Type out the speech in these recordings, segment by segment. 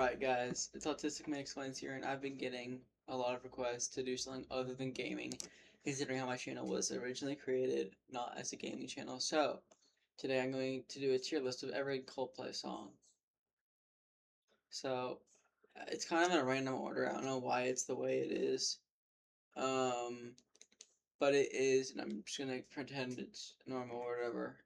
Alright guys, it's Autistic Man Explains here, and I've been getting a lot of requests to do something other than gaming, considering how my channel was originally created, not as a gaming channel. So, today I'm going to do a tier list of every Coldplay song. So, it's kind of in a random order, I don't know why it's the way it is. But it is, and I'm just gonna pretend it's normal or whatever.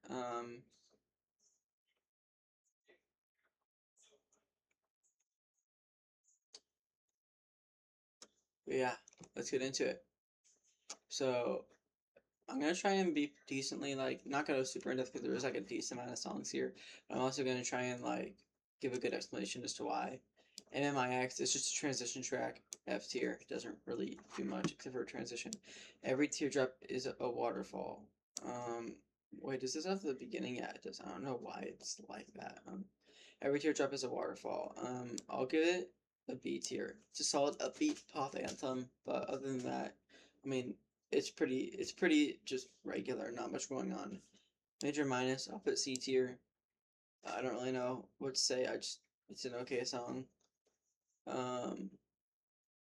But yeah, let's get into it. So, I'm gonna try and be decently not gonna go super in depth because there is like a decent amount of songs here. But I'm also gonna try and give a good explanation as to why. MMIX is just a transition track. F tier doesn't really do much except for a transition. Every teardrop is a waterfall. Wait, does this have the beginning? Yeah, it does. I don't know why it's like that. Every teardrop is a waterfall. I'll give it a B tier. It's a solid upbeat pop anthem, but other than that, I mean, it's pretty just regular, not much going on. Major minus, I'll put C tier. I don't really know what to say. It's an okay song. Um,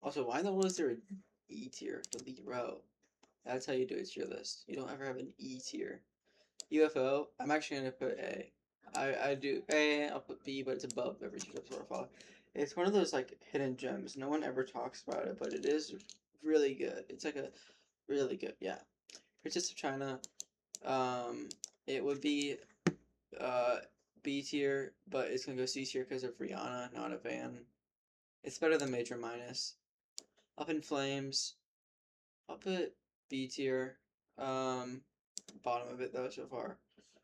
Also, why in the world is there an E tier? Delete row. That's how you do a tier list. You don't ever have an E tier. UFO, I'm actually gonna put A. I do A. I'll put B, but it's above every teardrop waterfall. It's one of those hidden gems. No one ever talks about it, but it is really good. It's like a really good, yeah. Princess of China. It would be uh B tier, but it's gonna go C tier because of Rihanna, not a fan. It's better than Major Minus. Up in Flames. I'll put B tier. Bottom of it though so far.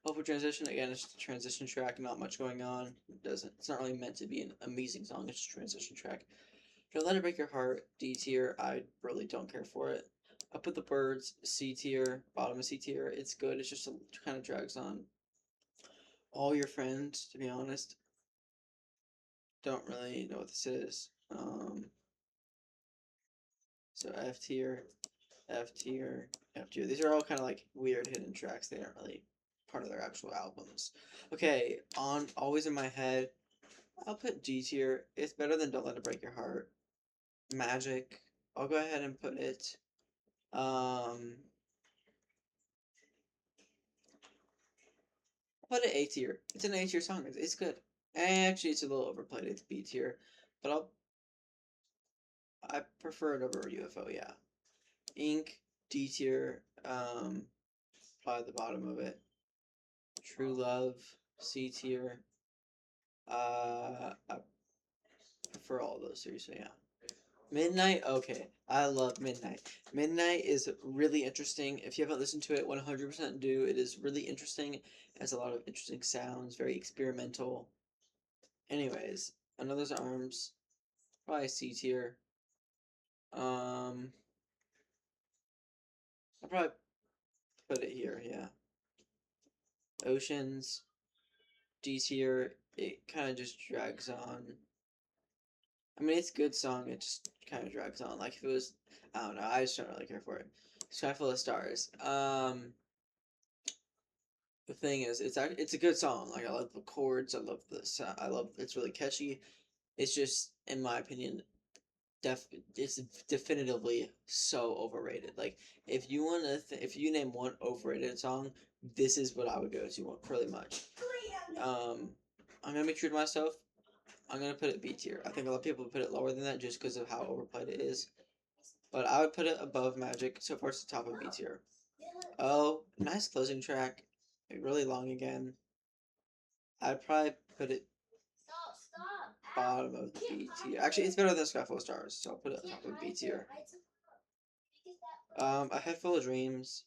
Hopeful Transition, again, it's just a transition track, not much going on. It's not really meant to be an amazing song, it's just a transition track. Don't Let It Break Your Heart, D tier, I really don't care for it. Up with the Birds, C tier, bottom of C tier, it's good, it's just kind of drags on. All Your Friends, to be honest, don't really know what this is. So F tier, F tier, F tier. These are all kind of like weird hidden tracks. They aren't really part of their actual albums. Okay, on Always in My Head, I'll put G tier. It's better than Don't Let It Break Your Heart. Magic, I'll go ahead and put it. Put it A tier. It's an A tier song. It's good. Actually, it's a little overplayed. It's B tier, but I prefer it over UFO. Yeah. Ink, D tier. Probably the bottom of it. True Love, C tier. I prefer all those three. So yeah. Midnight, okay. I love Midnight. Midnight is really interesting. If you haven't listened to it, 100% do. It is really interesting. It has a lot of interesting sounds, very experimental. Anyways, Another's Arms, probably C tier. I'll probably put it here, yeah. Oceans, D tier. It kind of just drags on. I mean, it's a good song. It just kind of drags on. Like if it was, I don't know. I just don't really care for it. Sky Full of Stars. The thing is, it's a good song. Like I love the chords. I love the sound. I love it's really catchy. It's just, in my opinion, it's definitively so overrated. Like if you want to, if you name one overrated song, this is what I would go to pretty much. I'm gonna be true to myself. I'm gonna put it B tier. I think a lot of people put it lower than that just because of how overplayed it is. But I would put it above Magic. So far, it's the top of B tier. Oh, nice closing track. Like, really long again. I'd probably put it bottom of B tier. Actually, it's better than Skyfall of Stars, so I'll put it top of B tier. A Head Full of Dreams.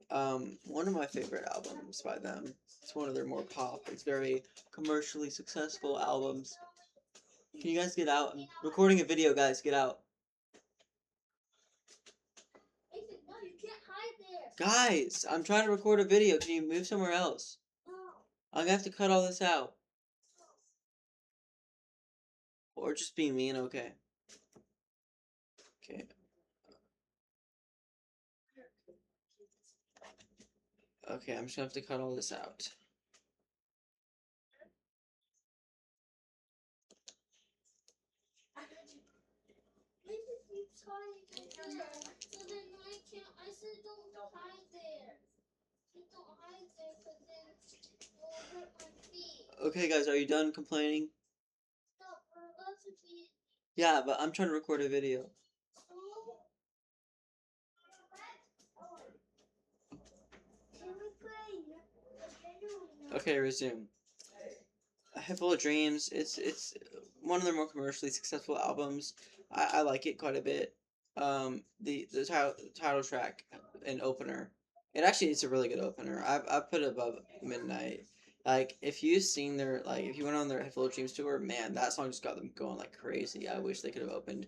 One of my favorite albums by them. It's one of their more pop. It's very commercially successful albums. Can you guys get out? I'm recording a video, guys. Get out. Guys, I'm trying to record a video. Can you move somewhere else? I'm gonna have to cut all this out. Or just be mean, okay. Okay. Okay, I'm just gonna have to cut all this out. Okay, guys, are you done complaining? Yeah, but I'm trying to record a video. Okay, resume. A Head Full of Dreams. It's one of their more commercially successful albums. I like it quite a bit. The title track and opener. It actually is a really good opener. I put it above Midnight. Like if you've seen their if you went on their Head Full of Dreams tour, man, that song just got them going like crazy. I wish they could have opened.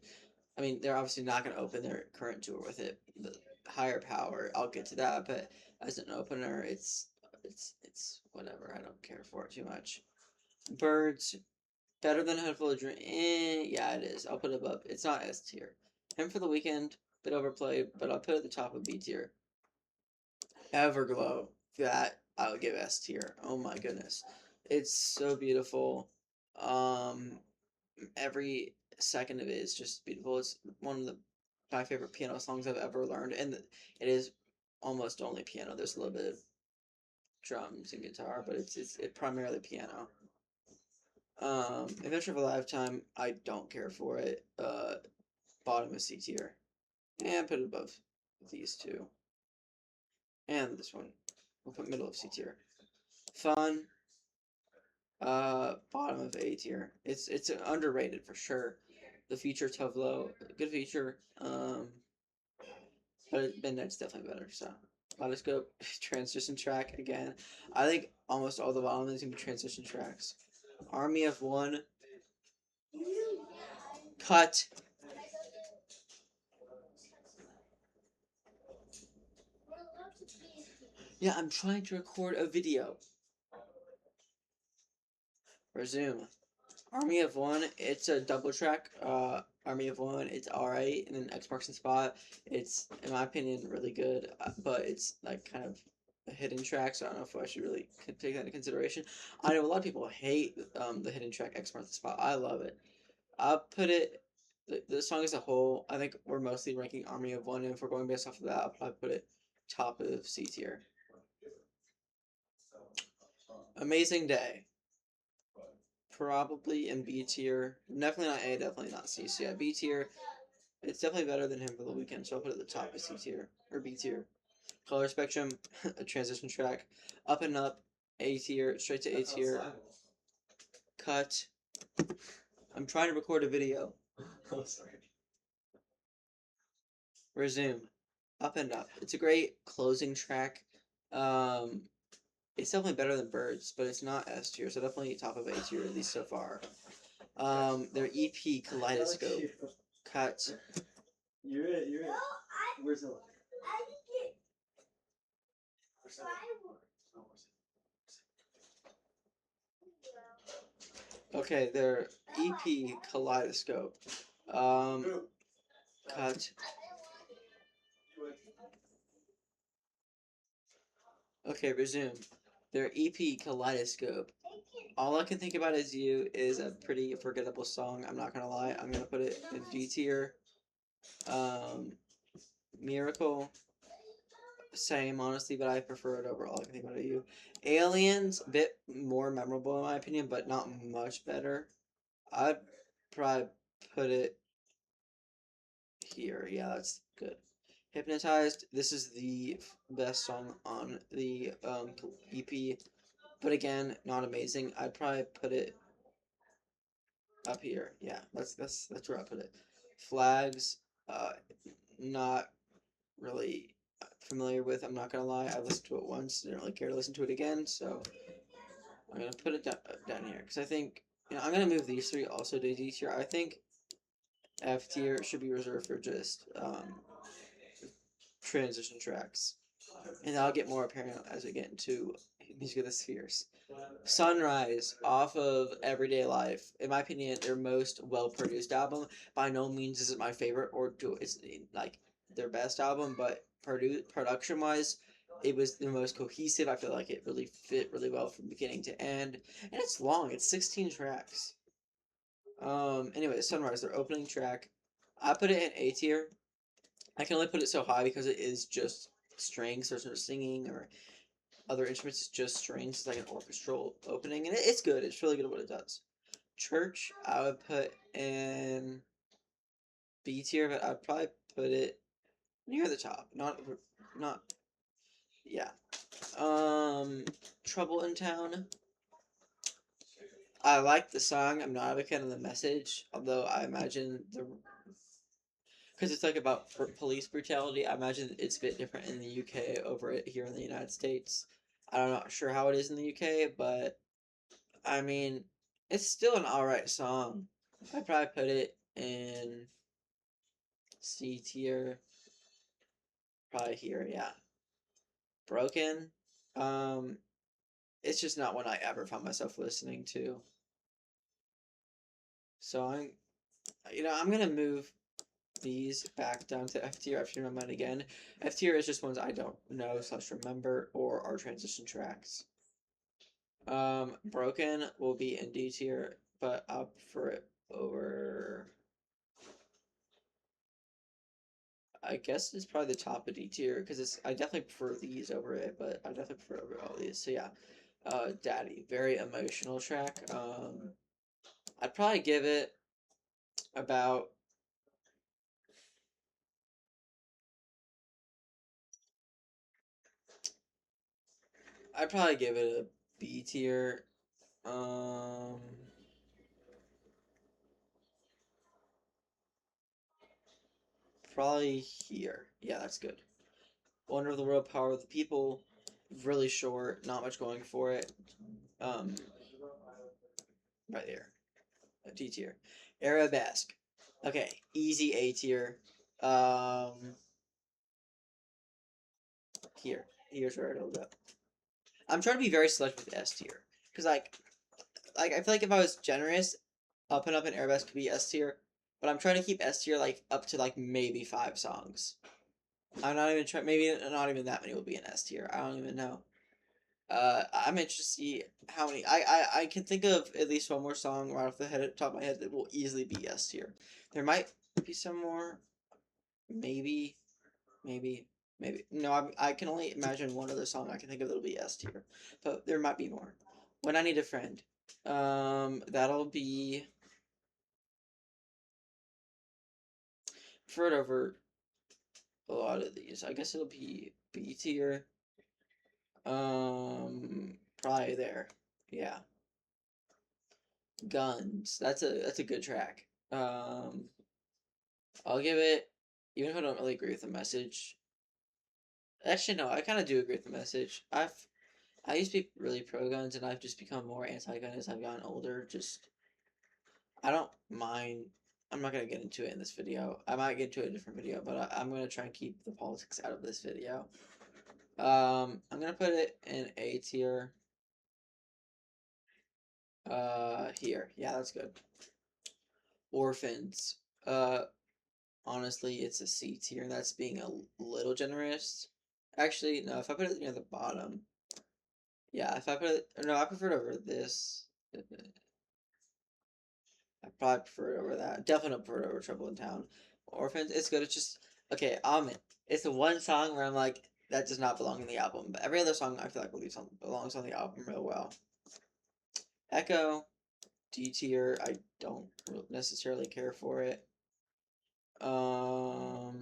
I mean, they're obviously not going to open their current tour with it. The Higher Power. I'll get to that, but as an opener, it's whatever. I don't care for it too much. Birds, better than Head Full of Dreams. Yeah, it is. I'll put it above. It's not S tier. Him for the Weekend, bit overplayed, but I'll put it at the top of B tier. Everglow, that I would give S tier. Oh my goodness, it's so beautiful. Um, every second of it is just beautiful. It's one of my favorite piano songs I've ever learned, and it is almost only piano. There's a little bit of drums and guitar, but it's primarily piano. Adventure of a Lifetime, I don't care for it. Bottom of C tier. And put it above these two. And this one. We'll put middle of C tier. Fun, bottom of A tier. It's underrated for sure. The feature Tovlo, good feature. But Midnight's definitely better, so. Kaleidoscope, transition track again. I think almost all the bottom is gonna be transition tracks. Army of One, cut. Yeah, I'm trying to record a video. Resume. Army of One, it's a double track. Army of One, it's alright, and then X marks the spot. It's, in my opinion, really good, but it's like kind of a hidden track, so I don't know if I should really take that into consideration. I know a lot of people hate the hidden track X marks the spot. I love it. I'll put it. The song as a whole, I think we're mostly ranking Army of One, and if we're going based off of that, I'll probably put it top of C tier. Amazing Day. Probably in B tier. Definitely not A, definitely not C. So yeah, B tier. It's definitely better than Him for the Weekend, so I'll put it at the top of C tier. Or B tier. Color Spectrum, a transition track. Up and Up, A tier. Straight to A tier. Cut. I'm trying to record a video. Oh, sorry. Resume. Up and Up. It's a great closing track. It's definitely better than Birds, but it's not S tier, so definitely top of A tier, at least so far. Their EP Kaleidoscope. Cut. You're it. Where's the Okay, their EP Kaleidoscope. Cut. Okay, resume. Their EP Kaleidoscope. All I can think about is you is a pretty forgettable song. I'm not gonna lie. I'm gonna put it in D tier. Miracle. Same, honestly, but I prefer it over All I Can Think About Is You. Aliens, a bit more memorable in my opinion, but not much better. I'd probably put it here. Yeah, that's good. Hypnotized. This is the best song on the EP, but again, not amazing. I'd probably put it up here. Yeah, that's where I put it. Flags. Not really familiar with. I'm not gonna lie. I listened to it once. Didn't really care to listen to it again. So I'm gonna put it down here because I think I'm gonna move these three also to D tier. I think F tier should be reserved for just transition tracks, and that'll get more apparent as we get into Music of the Spheres. Sunrise off of Everyday Life, in my opinion, their most well produced album. By no means is it my favorite or do it's like their best album, but production wise, it was the most cohesive. I feel like it really fit really well from beginning to end, and it's long. It's 16 tracks. Anyway, Sunrise, their opening track. I put it in A tier. I can only put it so high because it is just strings. There's no singing or other instruments. It's just strings. It's like an orchestral opening, and it's good. It's really good at what it does. Church, I would put in B tier, but I'd probably put it near the top. Not, yeah. Trouble in Town. I like the song. I'm not a fan of the message, although I imagine because it's like about police brutality. I imagine it's a bit different in the UK over it here in the United States. I'm not sure how it is in the UK, but I mean, it's still an alright song. I'd probably put it in C tier, probably here, yeah. Broken. Um, it's just not one I ever found myself listening to. So I'm gonna move these back down to F tier. I've changed my mind again. F tier is just ones I don't know / remember or are transition tracks. Broken will be in D tier, but I'll prefer it over. I guess it's probably the top of D tier because I definitely prefer these over it, but I definitely prefer it over all these. So yeah, Daddy, very emotional track. I'd probably give it about. I'd probably give it a B tier. Um, Probably here. Yeah, that's good. Wonder of the World, Power of the People. Really short, not much going for it. Um, right there. D tier. Arabesque. Okay, easy A tier. Um, Here's where it'll go. I'm trying to be very selective with S tier because like I feel like if I was generous, up and up in Arabesque could be S tier, but I'm trying to keep S tier like up to like maybe 5 songs. I'm not even trying. Maybe not even that many will be in S tier. I don't even know. I'm interested to see how many. I can think of at least one more song right off the top of my head that will easily be S tier. There might be some more. Maybe, maybe, maybe. No, I can only imagine one other song I can think of that'll be S tier, but there might be more. When I Need a Friend, that'll be preferred over a lot of these. I guess it'll be B tier. Probably there. Yeah. Guns. That's a good track. I'll give it, even if I don't really agree with the message. Actually, no, I kind of do agree with the message. I used to be really pro guns, and I've just become more anti gun as I've gotten older. Just I don't mind. I'm not gonna get into it in this video. I might get into a different video, but I'm gonna try and keep the politics out of this video. I'm gonna put it in A tier. Here, yeah, that's good. Orphans. Honestly, it's a C tier, and that's being a little generous. Actually, no, if I put it near the bottom, yeah, if I put it, no, I prefer it over this. I probably prefer it over that. Definitely prefer it over Trouble in Town. Orphans, it's good. It's just, okay, it's the one song where I'm like, that does not belong in the album. But every other song I feel like belongs on the album real well. Echo, D tier, I don't necessarily care for it. I'll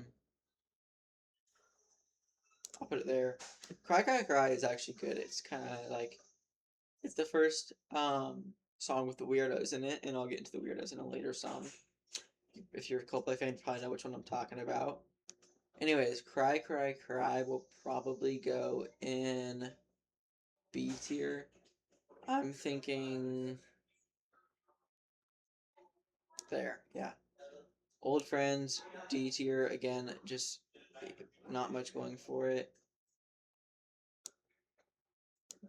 put it there. Cry Cry Cry is actually good. It's kind of like it's the first song with the weirdos in it, and I'll get into the weirdos in a later song. If you're a Coldplay fan, you probably know which one I'm talking about. Anyways, Cry Cry Cry will probably go in B tier. I'm thinking there, yeah. Old Friends, D tier again, just not much going for it.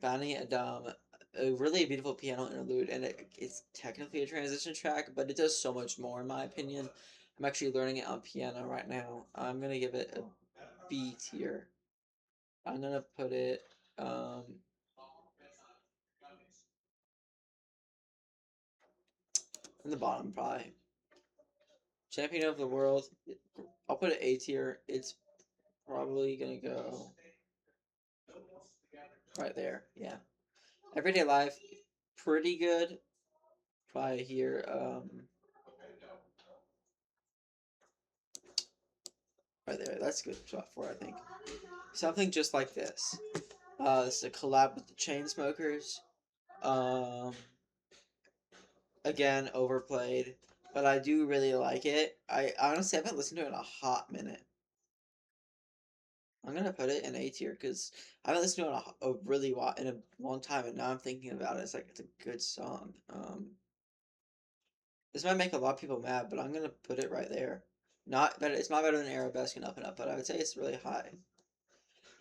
Bani Adam, a really beautiful piano interlude, and it's technically a transition track, but it does so much more in my opinion. I'm actually learning it on piano right now. I'm gonna give it a B tier. I'm gonna put it in the bottom probably. Champion of the world. I'll put it A tier. It's probably gonna go right there. Yeah. Everyday life, pretty good. Probably here. Right there. That's good spot for I think. Something just like this. This is a collab with the Chainsmokers. Um, again, overplayed, but I do really like it. I honestly haven't listened to it in a hot minute. I'm gonna put it in A tier because I haven't listened to it in a long time, and now I'm thinking about it. It's like it's a good song. This might make a lot of people mad, but I'm gonna put it right there. Not better. It's not better than Arabesque and Up and Up, but I would say it's really high.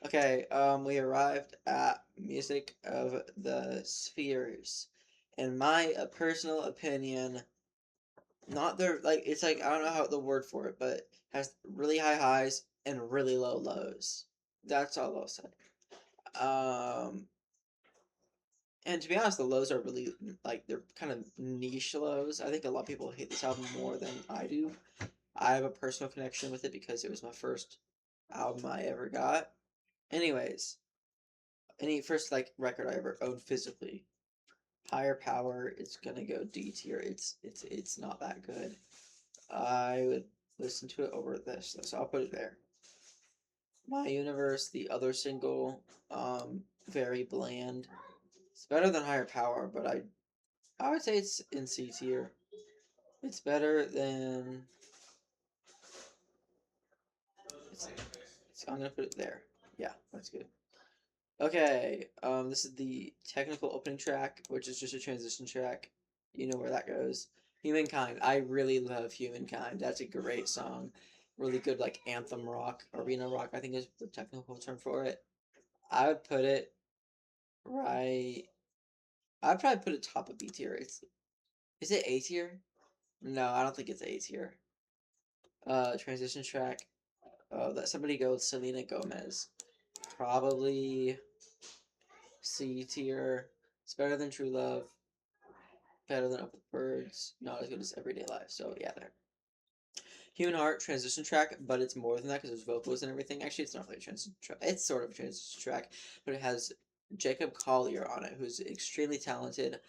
Okay, we arrived at Music of the Spheres. In my personal opinion, not their like it's like I don't know how the word for it, but has really high highs and really low lows. That's all I'll say. Um, and to be honest, the lows are really like they're kind of niche lows. I think a lot of people hate this album more than I do. I have a personal connection with it because it was my first album I ever got. Anyways, any first like record I ever owned physically. Higher Power, it's gonna go D tier. It's not that good. I would listen to it over this, so I'll put it there. My Universe, the other single, very bland. It's better than Higher Power, but I would say it's in C tier. It's better than I'm gonna put it there. Yeah, that's good. Okay, this is the technical opening track, which is just a transition track. You know where that goes. Humankind. I really love Humankind. That's a great song. Really good, like anthem rock, arena rock. I think is the technical term for it. I would put it right. I'd probably put it top of B tier. Is it A tier? No, I don't think it's A tier. Transition track. Let somebody go with Selena Gomez. Probably C tier. It's better than True Love. Better than Up with Birds. Not as good as Everyday Life. So yeah, there. Human Heart transition track, but it's more than that because there's vocals and everything. Actually, it's not really a transition track. It's sort of a transition track, but it has Jacob Collier on it, who's extremely talented.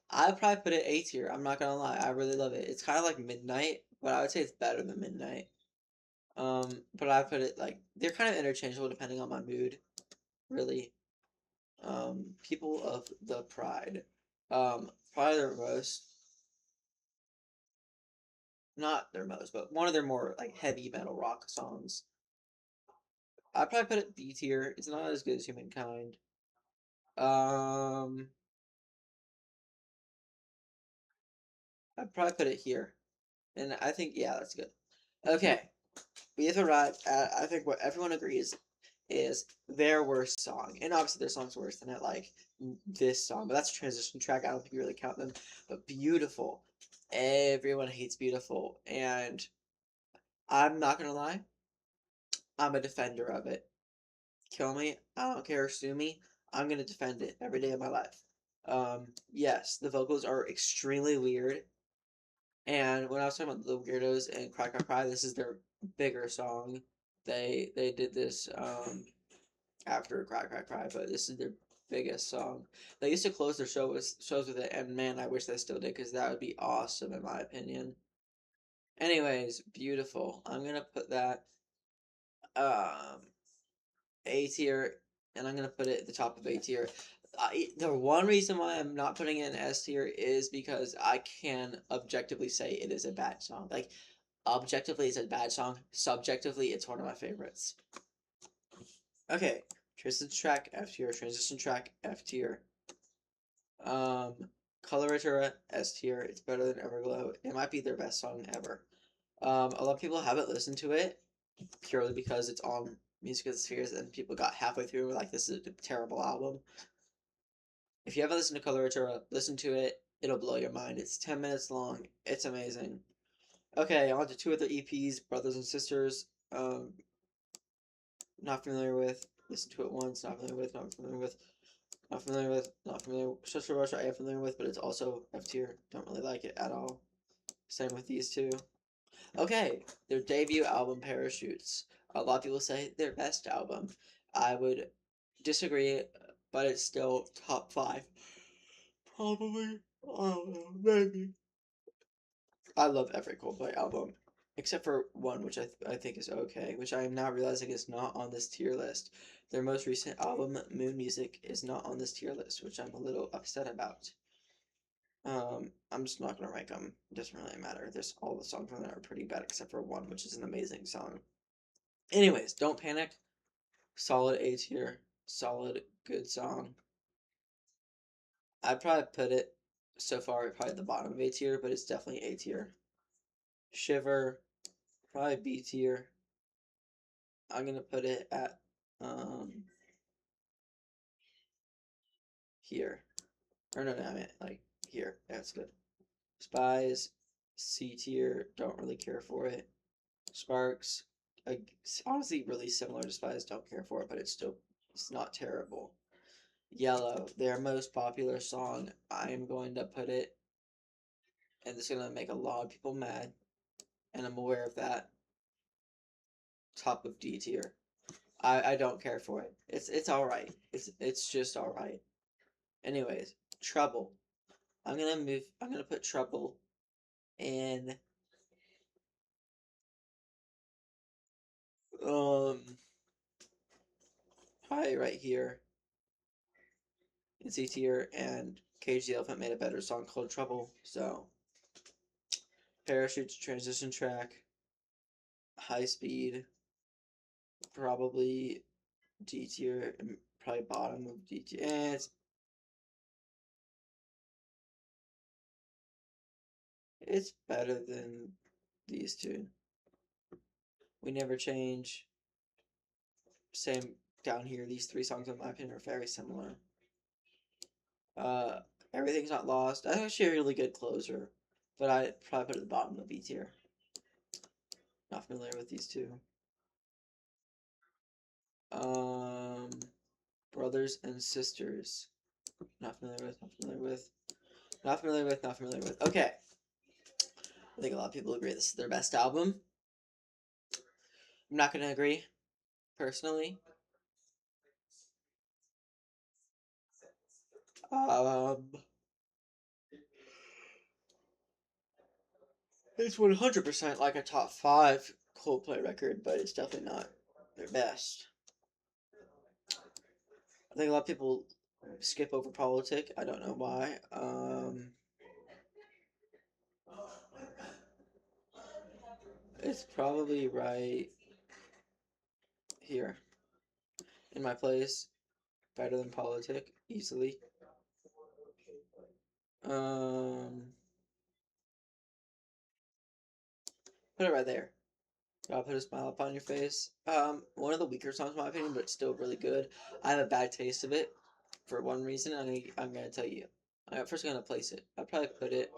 I'd probably put it A tier. I'm not gonna lie. I really love it. It's kind of like Midnight, but I would say it's better than Midnight. But I put it like they're kind of interchangeable depending on my mood, really. People of the Pride. Probably their most, not their most, but one of their more like heavy metal rock songs. I'd probably put it B tier. It's not as good as Humankind. Um, I'd probably put it here, and I think yeah, that's good. Okay, we have arrived at I think what everyone agrees is their worst song, and obviously their song's worse than it. Like this song, but that's a transition track. I don't think you really count them. But Beautiful, everyone hates Beautiful, and I'm not gonna lie, I'm a defender of it. Kill me, I don't care, sue me, I'm gonna defend it every day of my life. Yes, the vocals are extremely weird, and when I was talking about the Weirdos and Cry Cry Cry, this is their bigger song. They did this after Cry Cry Cry, but this is their biggest song. They used to close their shows with it, and man, I wish they still did because that would be awesome in my opinion. Anyways, Beautiful. I'm gonna put that um A tier, and I'm gonna put it at the top of A tier. The one reason why I'm not putting it in S tier is because I can objectively say it is a bad song. Like objectively, it's a bad song. Subjectively, it's one of my favorites. Okay, transition track F tier. Transition track F tier. Um, Coloratura S tier. It's better than Everglow. It might be their best song ever. A lot of people haven't listened to it purely because it's on Music of the Spheres, and people got halfway through and were like, "This is a terrible album." If you haven't listened to Coloratura, listen to it. It'll blow your mind. It's 10 minutes long. It's amazing. Okay, on to two other EPs, Brothers and Sisters. Not familiar with. Listen to it once. Not familiar with. Not familiar with. Not familiar with. Not familiar with. Social Rush I am familiar with, but it's also F tier. Don't really like it at all. Same with these two. Okay, their debut album, Parachutes. A lot of people say their best album. I would disagree, but it's still top 5. Probably. I don't know, maybe. I love every Coldplay album, except for one, which I think is okay, which I am now realizing is not on this tier list. Their most recent album, Moon Music, is not on this tier list, which I'm a little upset about. I'm just not gonna rank them. It doesn't really matter. There's all the songs on there are pretty bad, except for one, which is an amazing song. Anyways, Don't Panic, solid A tier, solid good song. I'd probably put it so far probably at the bottom of A tier, but it's definitely A tier. Shiver, probably B tier. I'm gonna put it at here. Or no, I meant like here. That's good. Spies, C tier. Don't really care for it. Sparks, like, honestly, really similar to Spies. Don't care for it, but it's not terrible. Yellow, their most popular song. I'm going to put it, and it's gonna make a lot of people mad, and I'm aware of that. Top of D tier. I don't care for it. It's all right. It's just all right. Anyways, Trouble. I'm gonna put Trouble in um probably right here in C tier, and Cage the Elephant made a better song called Trouble. So Parachutes, transition track, High Speed, probably D tier, and probably bottom of D tier. It's better than these two. We Never Change. Same down here. These three songs, in my opinion, are very similar. Uh, Everything's Not Lost. That's actually a really good closer, but I'd probably put it at the bottom of B tier. Not familiar with these two. Um, Brothers and Sisters. Not familiar with. Not familiar with. Not familiar with. Not familiar with. Okay. I think a lot of people agree this is their best album. I'm not gonna agree, personally. Um, it's 100% like a top 5 Coldplay record, but it's definitely not their best. I think a lot of people skip over Politic. I don't know why. It's probably right here in my place. Better than Politic, easily. Um, Put it right there. I'll put a smile upon your face. One of the weaker songs, in my opinion, but still really good. I have a bad taste of it for one reason. I'm gonna tell you. I'm first gonna place it. I'll probably put it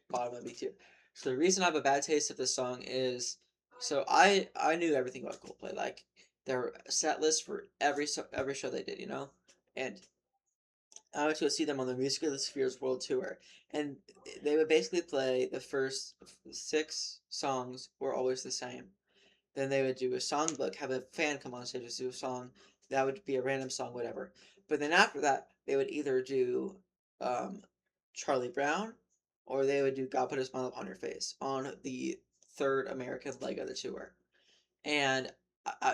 bottom of B tier. So the reason I have a bad taste of this song is, so I knew everything about Coldplay, like their set list for every show they did, and I went to go see them on the Music of the Spheres World Tour, and they would basically play the first 6 songs were always the same. Then they would do a songbook, have a fan come on stage to do a song. That would be a random song, whatever. But then after that, they would either do um, Charlie Brown, or they would do God Put a Smile Upon Your Face on the third American leg of the tour. And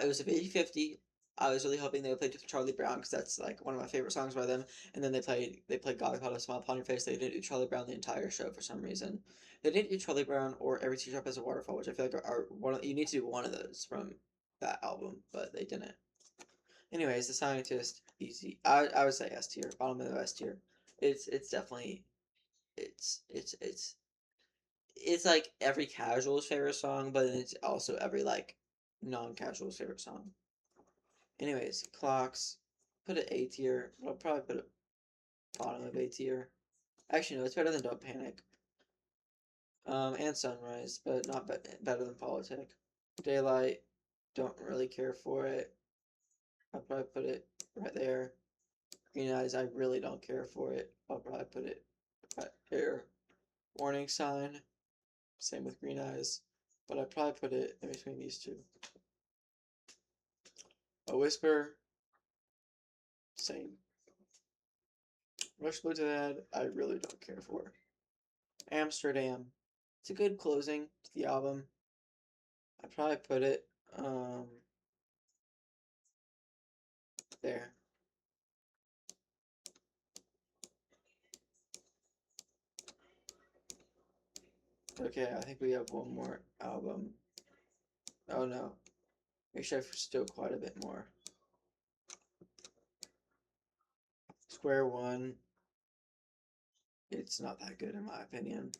it was a 50-50. I was really hoping they would play Charlie Brown because that's like one of my favorite songs by them. And then they played God Put a Smile Upon Your Face. They didn't do Charlie Brown the entire show for some reason. They didn't do Charlie Brown or Every Teardrop Is a Waterfall, which I feel like are one of, you need to do one of those from that album, but they didn't. Anyways, The Scientist, easy. I would say S tier, bottom of the S tier. It's definitely it's like every casual's favorite song, but it's also every like non-casual's favorite song. Anyways, Clocks, put it A tier. I'll probably put it bottom of A tier. Actually, no, it's better than Don't Panic. And Sunrise, but not better than Politic. Daylight, don't really care for it. I'll probably put it right there. Green Eyes, I really don't care for it. I'll probably put it right here. Warning Sign, same with Green Eyes. but I'd probably put it in between these two. A Whisper, same. Rush Blue to the Head, I really don't care for. Amsterdam, it's a good closing to the album. I'd probably put it there. Okay, I think we have one more album. Oh no, actually I've still quite a bit more. Square One, it's not that good in my opinion.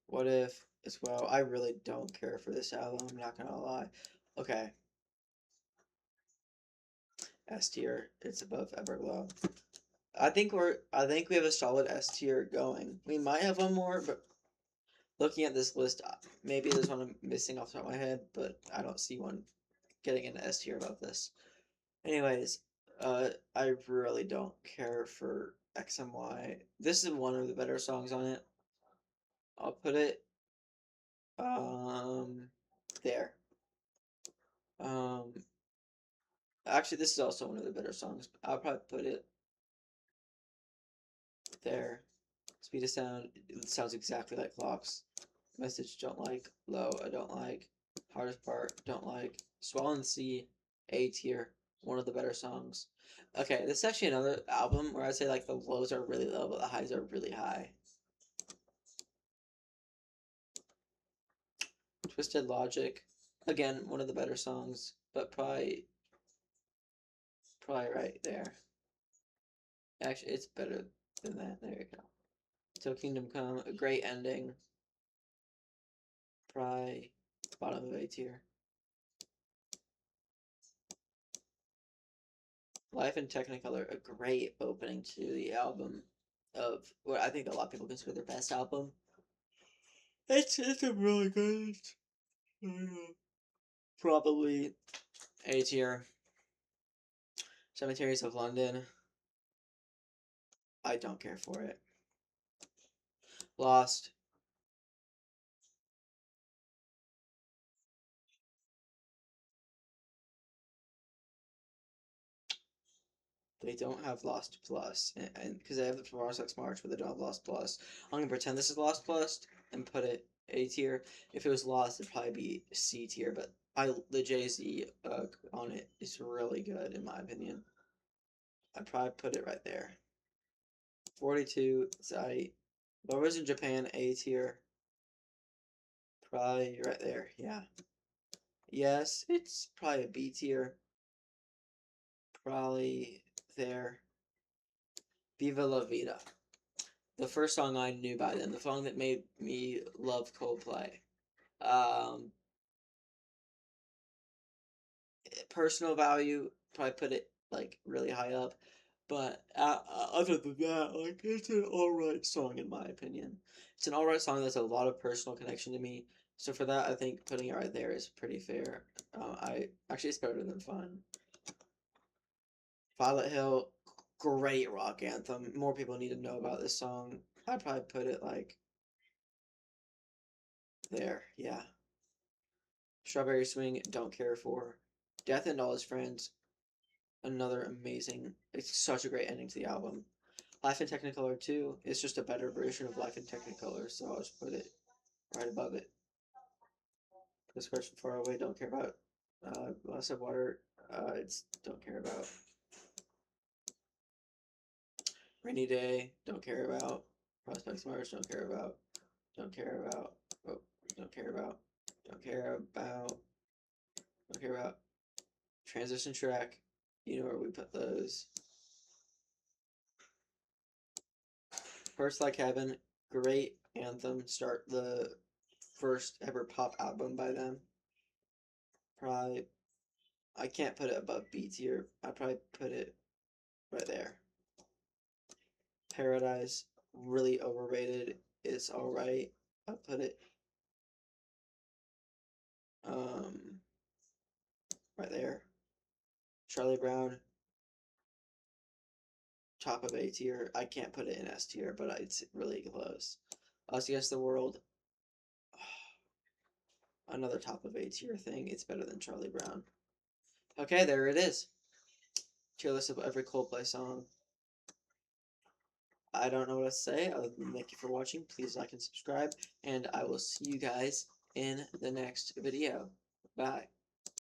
What If as well, I really don't care for this album, I'm not gonna lie. Okay. S tier, it's above Everglow. I think we have a solid S tier going. We might have one more, but looking at this list, maybe there's one I'm missing off the top of my head, but I don't see one getting an S tier above this. Anyways, I really don't care for X and Y. This is one of the better songs on it. I'll put it there. Um, actually, this is also one of the better songs. I'll probably put it there. Speed of Sound, it sounds exactly like Clocks. Message, don't like. Low, I don't like. Hardest Part, don't like. Swallow the Sea, A tier, one of the better songs. Okay, this is actually another album where I'd say like the lows are really low, but the highs are really high. Twisted Logic, again, one of the better songs, but probably right there. Actually, it's better than that. There you go. Till Kingdom Come, a great ending. Probably bottom of A tier. Life in Technicolor, a great opening to the album of what I think a lot of people consider their best album. It's a really good. Probably A tier. Cemeteries of London. I don't care for it. Lost. They don't have Lost Plus, and because they have the Tomorrow's X March, but they don't have Lost Plus. I'm gonna pretend this is Lost Plus and put it A tier. If it was Lost, it'd probably be C tier. But the Jay-Z on it is really good in my opinion. I'd probably put it right there. 42 Zai. Lovers in Japan, A tier. Probably right there. Yeah. Yes, it's probably a B tier. Probably there. Viva La Vida. The first song I knew by them, the song that made me love Coldplay. Um, Personal value, probably put it like really high up. But other than that, like it's an alright song in my opinion. It's an alright song that's a lot of personal connection to me. So for that, I think putting it right there is pretty fair. I actually it's better than Fun. Violet Hill, great rock anthem. More people need to know about this song. I'd probably put it like there. Yeah. Strawberry Swing, don't care for. Death and All His Friends, another amazing. It's such a great ending to the album. Life in Technicolor 2 is just a better version of Life in Technicolor, so I'll just put it right above it. This Question Far Away, don't care about. Glass of Water, it's don't care about. Rainy Day, don't care about. Prospects Mars, don't care about. Don't care about. Oh, don't care about. Don't care about. Don't care about. Transition Track, you know where we put those. First Like Heaven, great anthem. Start the first ever pop album by them. Probably, I can't put it above B tier. I'd probably put it right there. Paradise, really overrated. It's alright. I'll put it um right there. Charlie Brown, top of A tier. I can't put it in S tier, but it's really close. Us Against the World. another top of A tier thing, it's better than Charlie Brown. Okay, there it is. Tier list of every Coldplay song. I don't know what to say other than thank you for watching. Please like and subscribe, and I will see you guys in the next video. Bye.